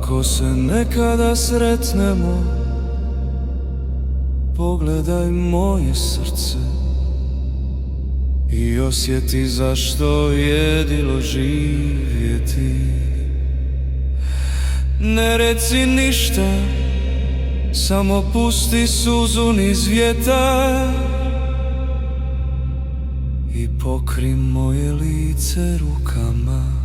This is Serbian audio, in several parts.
Ako se nekada sretnemo, pogledaj moje srce i osjeti zašto jedilo živjeti. Ne reci ništa, samo pusti suzu niz vjetar i pokri moje lice rukama.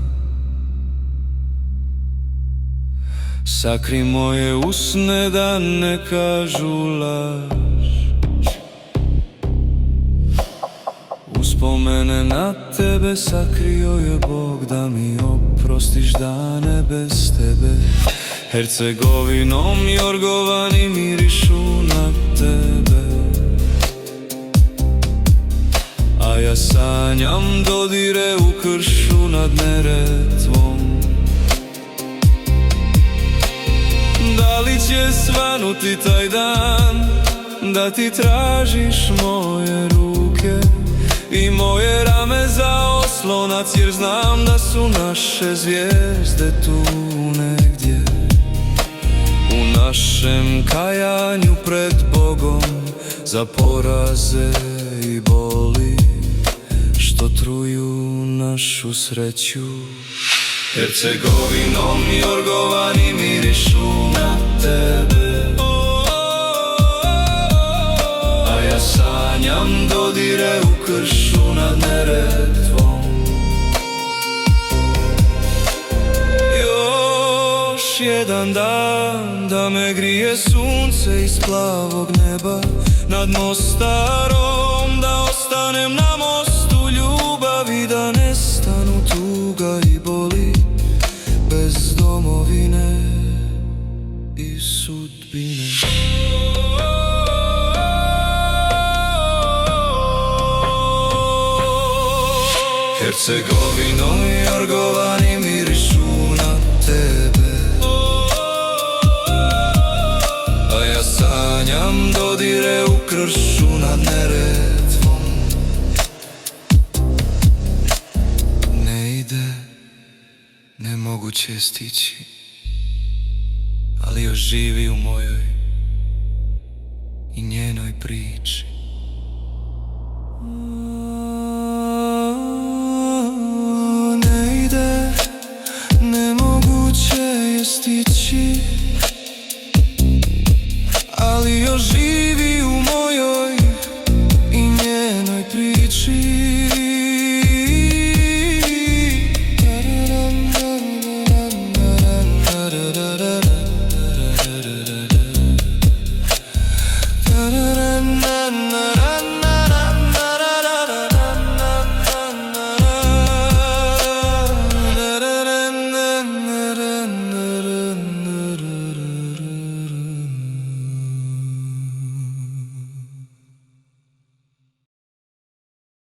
Sakri moje usne da ne kažu laž. Uspomene na tebe sakrio je Bog da mi oprostiš dane bez tebe. Hercegovinom jorgovani mirišu na tebe, a ja sanjam dodire u kršu nad Neretvom. Da li će svanuti taj dan da ti tražiš moje ruke i moje rame za oslonac, jer znam da su naše zvijezde tu negdje. U našem kajanju pred Bogom za poraze i boli što truju našu sreću. Hercegovinom jorgovani mirišu na tebe, a ja sanjam dodire u kršu nad Neretvom. Još jedan dan da me grije sunce iz plavog neba nad Mostarom, da ostanem na mostu ljubavi, da nestanu tuga i boli bez domovine i sudbine. Hercegovinom jorgovani mirišu na tebe, a ja sanjam dodire u kršu nad Neretvom. Ne ide, nemoguće je stići, ali još živi u mojoj i njenoj priči.